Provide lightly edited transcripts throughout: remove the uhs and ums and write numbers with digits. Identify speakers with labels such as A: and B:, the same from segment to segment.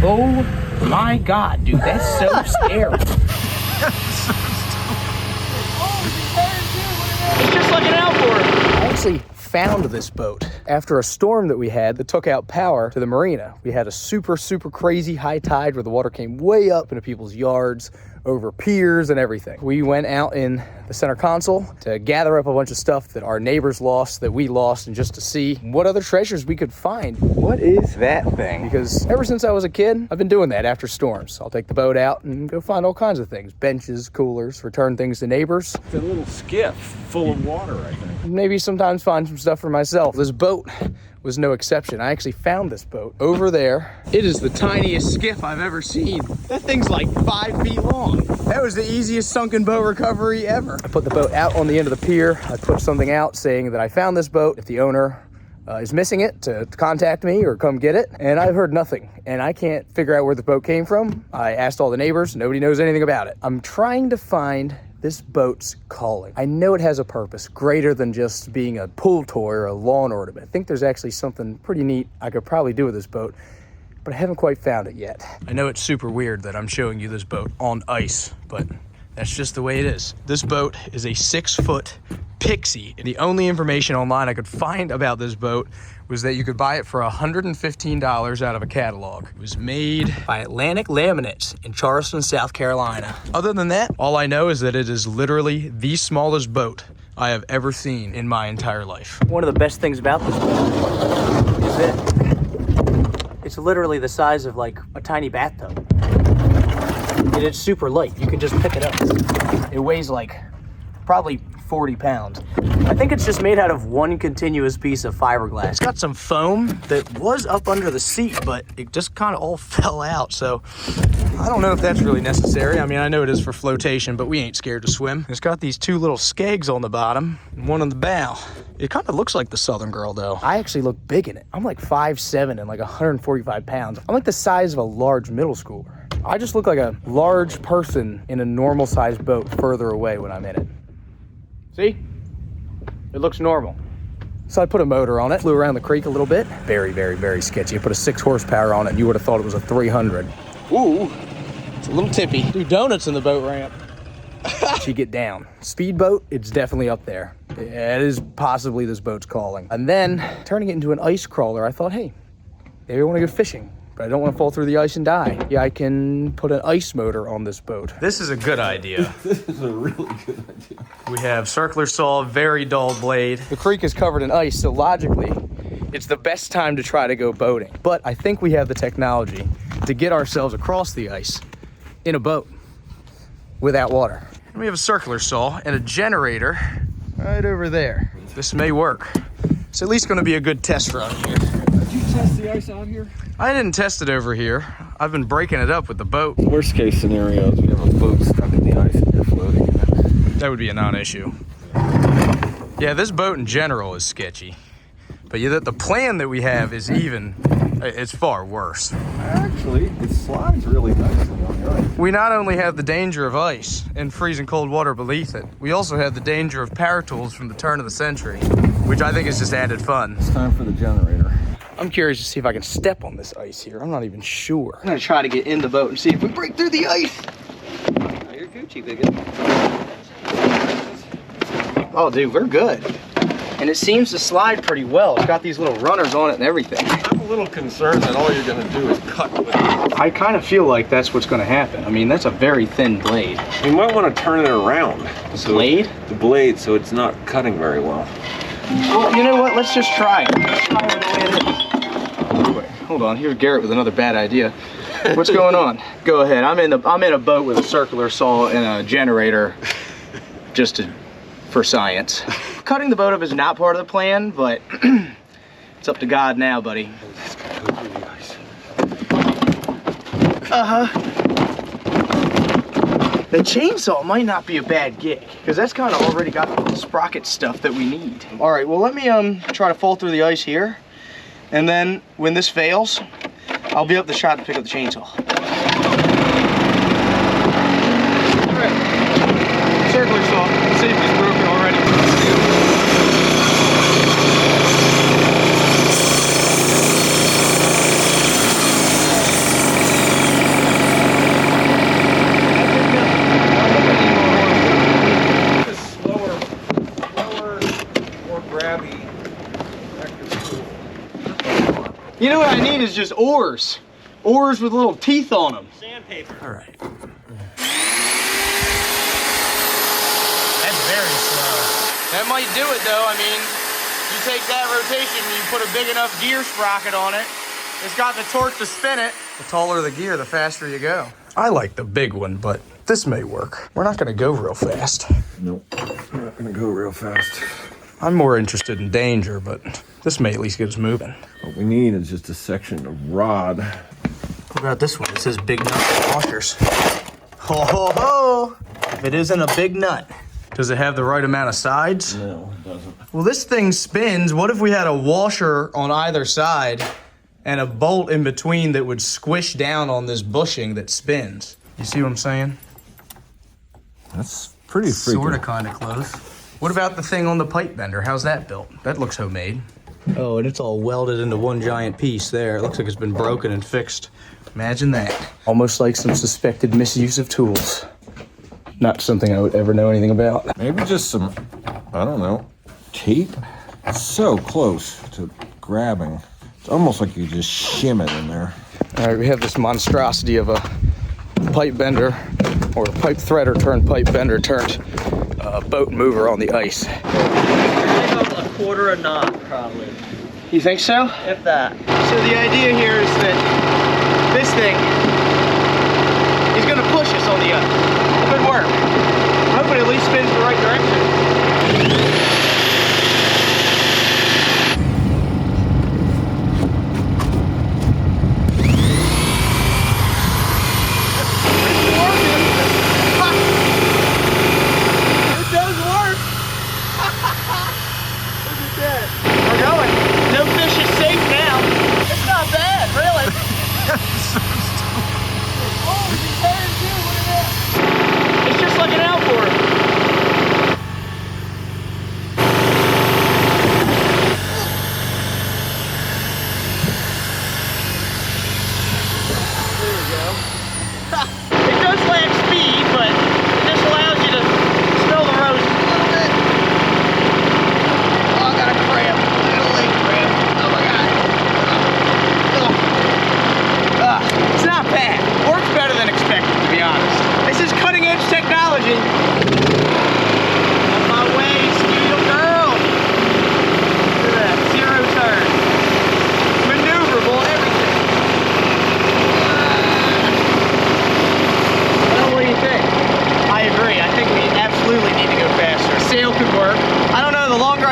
A: Oh my God, dude, that's so scary. It's just like an outboard. I actually found this boat after a storm that we had that took out power to the marina. We had a super crazy high tide where the water came way up into people's yards, over piers and everything. We went out in the center console to gather up a bunch of stuff that our neighbors lost, that we lost, and just to see what other treasures we could find. What is that thing? Because ever since I was a kid, I've been doing that after storms. I'll take the boat out and go find all kinds of things. Benches, coolers, return things to neighbors.
B: It's a little skiff full of water, I think.
A: Maybe sometimes find some stuff for myself. This boat was no exception. I actually found this boat over there. It is the tiniest skiff I've ever seen. That thing's like 5 feet long. That was the easiest sunken boat recovery ever. I put the boat out on the end of the pier. I put something out saying that I found this boat. If the owner is missing it, to contact me or come get it. And I've heard nothing. And I can't figure out where the boat came from. I asked all the neighbors. Nobody knows anything about it. I'm trying to find this boat's calling. I know it has a purpose greater than just being a pool toy or a lawn ornament. I think there's actually something pretty neat I could probably do with this boat, but I haven't quite found it yet. I know it's super weird that I'm showing you this boat on ice, but that's just the way it is. This boat is a 6-foot Pixie, and the only information online I could find about this boat was that you could buy it for $115 out of a catalog. It was made by Atlantic Laminates in Charleston, South Carolina. Other than that, all I know is that it is literally the smallest boat I have ever seen in my entire life. One of the best things about this boat is that it's literally the size of like a tiny bathtub. And it's super light. You can just pick it up. It weighs like probably 40 pounds. I think it's just made out of one continuous piece of fiberglass. It's got some foam that was up under the seat, but it just kind of all fell out. So I don't know if that's really necessary. I mean, I know it is for flotation, but we ain't scared to swim. It's got these 2 little skegs on the bottom and one on the bow. It kind of looks like the Southern Girl though. I actually look big in it. I'm like 5'7" and like 145 pounds. I'm like the size of a large middle schooler. I just look like a large person in a normal sized boat further away when I'm in it. See? It looks normal. So I put a motor on it, flew around the creek a little bit. Very sketchy. I put a 6 horsepower on it and you would have thought it was a 300. Ooh, it's a little tippy. Do donuts in the boat ramp. You get down. Speedboat, it's definitely up there. It is possibly this boat's calling. And then turning it into an ice crawler, I thought, hey, maybe I want to go fishing, but I don't want to fall through the ice and die. Yeah, I can put an ice motor on this boat. This is a good idea.
B: This is a really good idea.
A: We have circular saw, very dull blade. The creek is covered in ice, so logically, it's the best time to try to go boating. But I think we have the technology to get ourselves across the ice in a boat without water. And we have a circular saw and a generator right over there. This may work. It's at least gonna be a good test run here.
B: Did you test the ice out here?
A: I didn't test it over here. I've been breaking it up with the boat.
B: Worst case scenario is we have a boat stuck in the ice and you're floating in it.
A: That would be a non-issue. Yeah, this boat in general is sketchy. But yeah, the plan that we have is it's far worse.
B: Actually, it slides really nicely on the ice.
A: We not only have the danger of ice and freezing cold water beneath it, we also have the danger of power tools from the turn of the century, which I think is just added fun.
B: It's time for the generator.
A: I'm curious to see if I can step on this ice here. I'm not even sure. I'm gonna try to get in the boat and see if we break through the ice.
C: Now you're Gucci, bigot.
A: Oh, dude, we're good. And it seems to slide pretty well. It's got these little runners on it and everything.
B: I'm a little concerned that all you're gonna do is cut with it.
A: I kind of feel like that's what's gonna happen. I mean, that's a very thin blade.
B: You might want to turn it around.
A: Blade?
B: The blade, so it's not cutting very well.
A: Well, you know what? Let's just try it. Let's try it the way it is. Wait, hold on. Here's Garrett with another bad idea. What's going on? Go ahead. I'm in a boat with a circular saw and a generator, for science. Cutting the boat up is not part of the plan, but it's up to God now, buddy. The chainsaw might not be a bad gig, because that's kind of already got the sprocket stuff that we need. All right, well, let me try to fall through the ice here, and then when this fails, I'll be up the shot to pick up the chainsaw. All right, circular saw, safety's broken already. I need is just oars. Oars with little teeth on them.
C: Sandpaper.
A: All right. That's very slow. That might do it though. I mean, you take that rotation and you put a big enough gear sprocket on it. It's got the torque to spin it. The taller the gear, the faster you go. I like the big one, but this may work. We're not gonna go real fast.
B: Nope, we're not gonna go real fast.
A: I'm more interested in danger, but this may at least get us moving.
B: What we need is just a section of rod.
A: What about this one? It says big nut washers. Ho, ho, ho! If it isn't a big nut. Does it have the right amount of sides?
B: No, it doesn't.
A: Well, this thing spins. What if we had a washer on either side and a bolt in between that would squish down on this bushing that spins? You see what I'm saying?
B: That's pretty freaking.
A: Sort of, kind of close. What about the thing on the pipe bender? How's that built? That looks homemade. Oh, and it's all welded into one giant piece there. It looks like it's been broken and fixed. Imagine that. Almost like some suspected misuse of tools. Not something I would ever know anything about.
B: Maybe just some, I don't know, tape? It's so close to grabbing. It's almost like you just shim it in there.
A: All right, we have this monstrosity of a pipe bender, or a pipe threader turned pipe bender turned boat mover on the ice.
C: Take a quarter a knot, probably.
A: You think so?
C: If that.
A: So the idea here is that this thing is gonna push us on the ice. Good work. I hope it at least spins the right direction.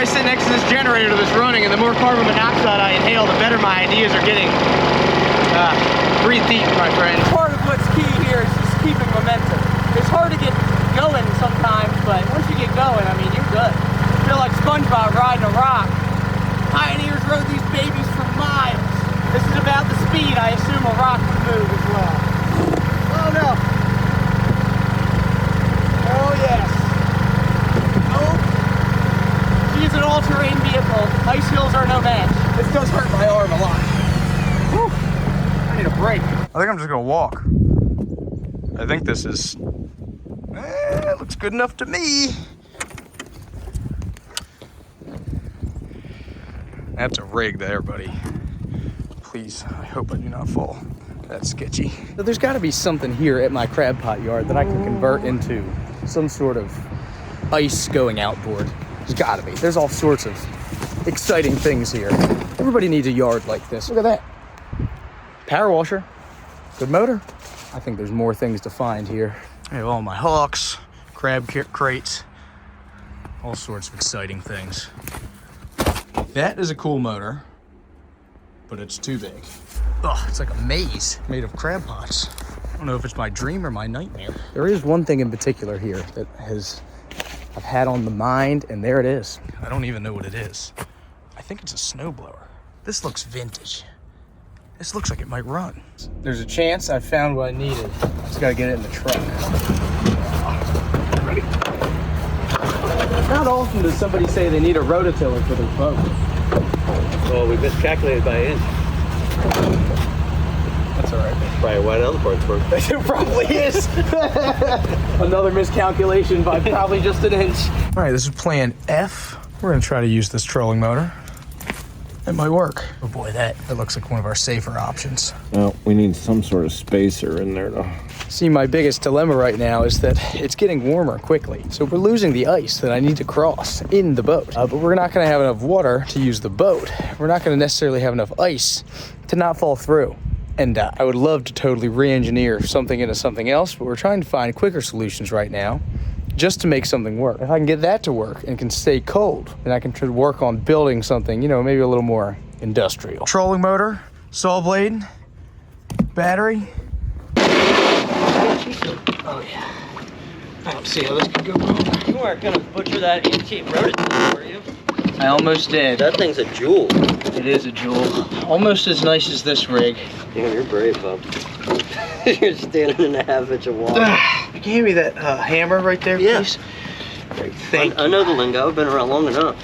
A: I sit next to this generator that's running, and the more carbon monoxide I inhale, the better my ideas are getting. Breathe deep, my friend.
D: Part of what's key here is just keeping momentum. It's hard to get going sometimes, but once you get going, I mean, you're good. I feel like SpongeBob riding a rock. Pioneers rode these babies for miles. This is about the speed I assume a rock would move as well. Oh no. Oh yes. Oh. She's an all-terrain vehicle. Ice hills are no match. This does hurt my arm a lot. Whew. I need a break.
A: I think I'm just gonna walk. I think this is, it looks good enough to me. That's a rig there, buddy. Please, I hope I do not fall. That's sketchy. So there's gotta be something here at my crab pot yard that I can convert into some sort of ice going outboard. There's gotta be. There's all sorts of exciting things here. Everybody needs a yard like this. Look at that. Power washer. Good motor. I think there's more things to find here. I have all my hooks, crab crates, all sorts of exciting things. That is a cool motor, but it's too big. Oh, it's like a maze made of crab pots. I don't know if it's my dream or my nightmare. There is one thing in particular here that I've had on the mind, and there it is. I don't even know what it is. I think it's a snowblower. This looks vintage. This looks like it might run. There's a chance I found what I needed. I just gotta get it in the truck. Ready? Not often does somebody say they need a rototiller for their boat.
C: Well, we miscalculated by an inch.
A: That's all right.
C: Probably why the other parts work.
A: It probably is. Another miscalculation by probably just an inch. All right, this is plan F. We're gonna try to use this trolling motor. That might work. Oh boy, that looks like one of our safer options.
B: Well, we need some sort of spacer in there though.
A: See, my biggest dilemma right now is that it's getting warmer quickly. So we're losing the ice that I need to cross in the boat. But we're not gonna have enough water to use the boat. We're not gonna necessarily have enough ice to not fall through and die. I would love to totally re-engineer something into something else, but we're trying to find quicker solutions right now just to make something work. If I can get that to work and can stay cold, then I can try to work on building something, you know, maybe a little more industrial. Trolling motor, saw blade, battery. Oh yeah. I don't see how this could go wrong.
C: You weren't gonna butcher that antique rototill, were you?
A: I almost did.
C: That thing's a jewel.
A: It is a jewel. Almost as nice as this rig.
C: Damn, you're brave, bub. You're standing in a half-inch of water.
A: You gave me that hammer right there,
C: Yeah.
A: please? Great, thank you.
C: I know the lingo. I've been around long enough.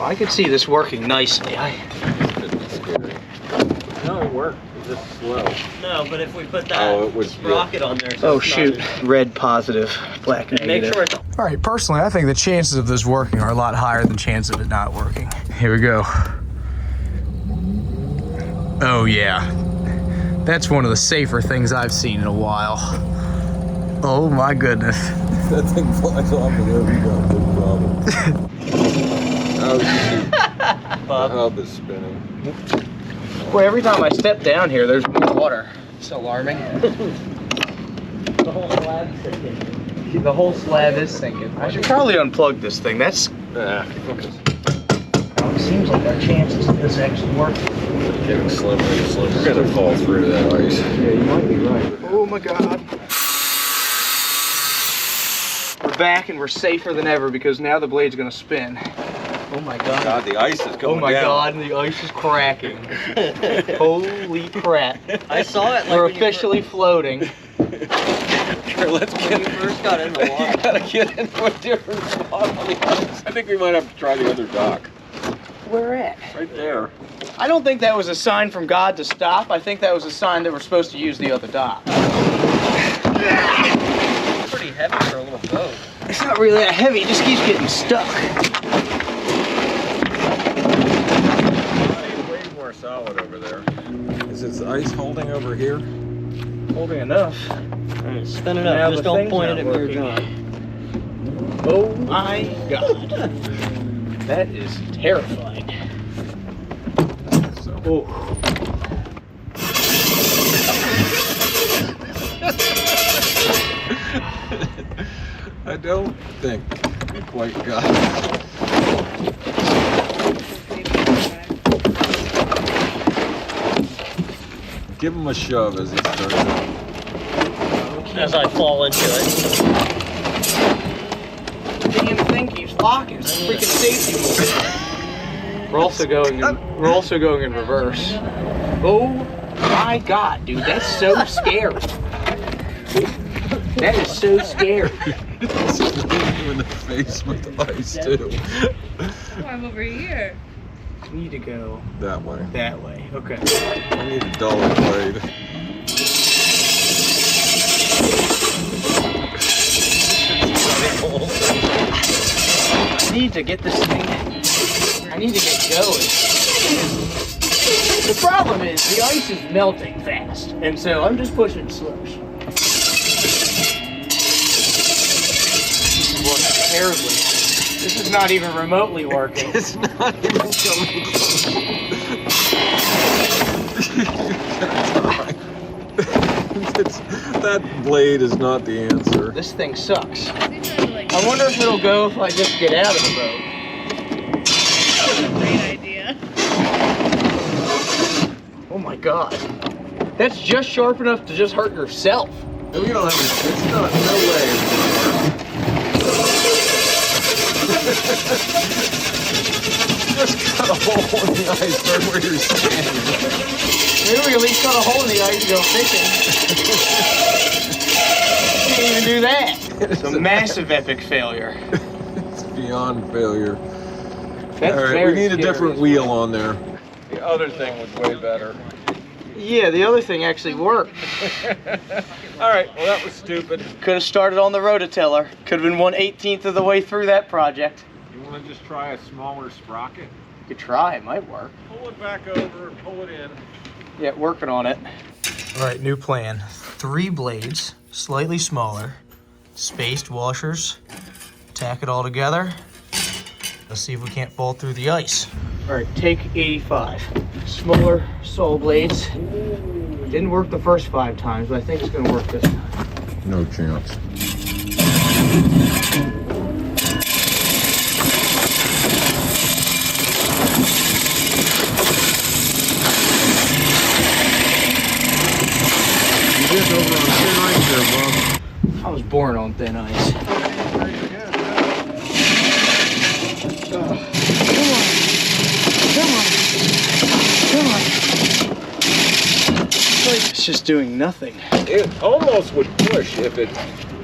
A: I could see this working nicely.
B: No, it worked. It's just slow.
C: No, but if we put that sprocket on there. So
A: Oh
C: it's
A: shoot,
C: not
A: red positive, black
C: make
A: negative.
C: sure it's
A: All right, personally, I think the chances of this working are a lot higher than the chance of it not working. Here we go. Oh yeah. That's one of the safer things I've seen in a while. Oh my goodness.
B: That thing flies off of there, we got a big problem. Oh shoot. The hub is spinning.
A: Boy, every time I step down here, there's more water. It's alarming.
C: the whole slab sinking.
A: The whole slab is sinking. I should probably unplug this thing. That's. It seems like our chances of this actually working.
B: Getting slimmer and slimmer. We're gonna fall through that ice.
A: Yeah, you might be right. Oh my God. We're back and we're safer than ever because now the blade's gonna spin. Oh my God.
B: God, the ice is going
A: Oh my
B: down.
A: God, the ice is cracking. Holy crap.
C: I saw it. Like
A: We're
C: when you
A: officially floating.
B: Here, let's
C: When
B: get.
C: you first got in the
B: You
C: water.
B: gotta get into a different spot on the ice. I think we might have to try the other dock.
A: Where at?
B: Right there.
A: I don't think that was a sign from God to stop. I think that was a sign that we're supposed to use the other dock.
C: It's pretty heavy for a little boat.
A: It's not really that heavy, it just keeps getting stuck.
B: Way more solid over there. Is this ice holding over here?
A: Holding enough.
C: Alright, spin it
A: Now
C: up. Just
A: the
C: don't
A: thing's
C: point
A: not
C: it at me or
A: working.
C: John.
A: Oh my God. That is terrifying.
B: So.
A: Oh.
B: I don't think we quite got it. Give him a shove as he starts.
C: As I fall into it.
A: Damn thing keeps locking. It's a freaking safety move. We're also going in reverse. Oh my God, dude, that's so scary. That is so scary.
B: It's you in the face with the ice too.
E: I'm over here.
A: We need to go
B: That way.
A: that way. Okay.
B: I need a duller blade.
A: I need to get this thing. I need to get going. The problem is the ice is melting fast, and so I'm just pushing slow. This is working terribly. This is not even remotely working.
B: It's not even coming that blade is not the answer.
A: This thing sucks.
E: Like,
A: I wonder if it'll go if I just get out of the boat.
E: that's a great idea.
A: Oh my God. That's just sharp enough to just hurt yourself.
B: We don't have it's not, no way it's gonna work. Just cut a hole in the ice right where you're standing.
A: Maybe we can at least cut a hole in the ice and go fishing. Can't even do that. It's a massive epic failure.
B: It's beyond failure.
A: That's
B: All right,
A: very
B: we need a
A: scary.
B: different wheel on there. The other thing was way better.
A: Yeah, the other thing actually worked.
B: All right, well that was stupid.
A: Could have started on the rototiller. Could have been 1/18 of the way through that project.
B: You want want to just try a smaller sprocket?
A: You could try, it might work.
B: Pull it back over and pull it in.
A: Yeah, working on it. All right, new plan. 3 blades, slightly smaller, spaced washers. Tack it all together. Let's see if we can't fall through the ice. All right, take 85. Smaller saw blades. Didn't work the first 5 times, but I think it's gonna work this time.
B: No chance. You getting over on thin ice there, Bob?
A: I was born on thin ice. It's just doing nothing.
B: It almost would push if it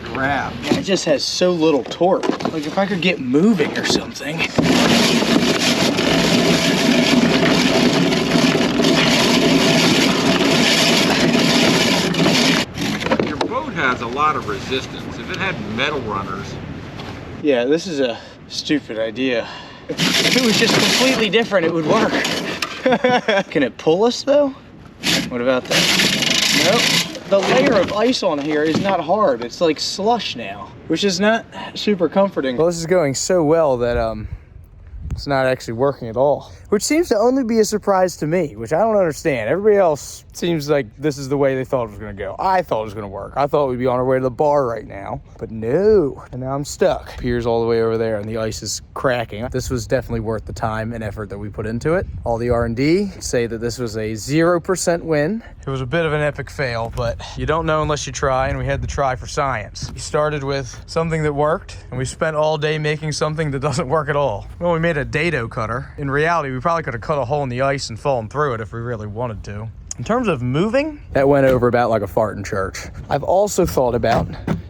B: grabbed.
A: It just has so little torque. Like if I could get moving or something.
B: Your boat has a lot of resistance. If it had metal runners.
A: Yeah, this is a stupid idea. If it was just completely different, it would work. Can it pull us though? What about that? Nope. The layer of ice on here is not hard. It's like slush now, which is not super comforting. Well, this is going so well that it's not actually working at all, which seems to only be a surprise to me, which I don't understand. Everybody else seems like this is the way they thought it was gonna go. I thought it was gonna work. I thought we'd be on our way to the bar right now, but no. And now I'm stuck. Pier's all the way over there and the ice is cracking. This was definitely worth the time and effort that we put into it. All the R&D say that this was a 0% win. It was a bit of an epic fail, but you don't know unless you try, and we had to try for science. We started with something that worked, and we spent all day making something that doesn't work at all. Well, we made a dado cutter. In reality, we probably could have cut a hole in the ice and fallen through it if we really wanted to. In terms of moving, that went over about like a fart in church. I've also thought about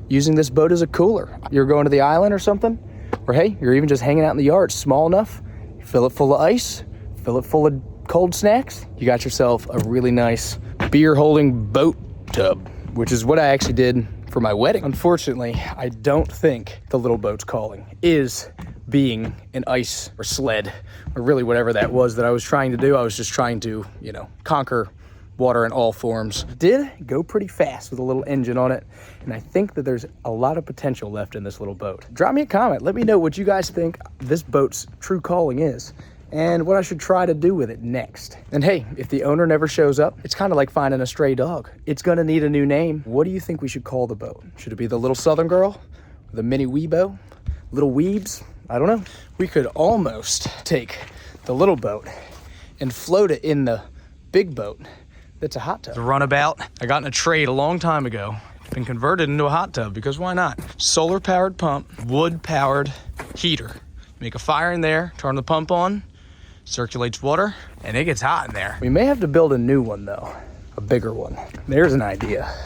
A: using this boat as a cooler. You're going to the island or something, or hey, you're even just hanging out in the yard, small enough, you fill it full of ice, fill it full of cold snacks, you got yourself a really nice beer holding boat tub, which is what I actually did for my wedding. Unfortunately, I don't think the little boat's calling is being an ice or sled, or really whatever that was that I was trying to do. I was just trying to, you know, conquer water in all forms. Did go pretty fast with a little engine on it, and I think that there's a lot of potential left in this little boat. Drop me a comment. Let me know what you guys think this boat's true calling is, and what I should try to do with it next. And hey, if the owner never shows up, it's kind of like finding a stray dog. It's gonna need a new name. What do you think we should call the boat? Should it be the Little Southern Girl? The Mini Weebo? Little Weebs? I don't know. We could almost take the little boat and float it in the big boat that's a hot tub. The runabout I got in a trade a long time ago, been converted into a hot tub because why not? Solar powered pump, wood powered heater. Make a fire in there, turn the pump on, circulates water, and it gets hot in there. We may have to build a new one though, a bigger one. There's an idea.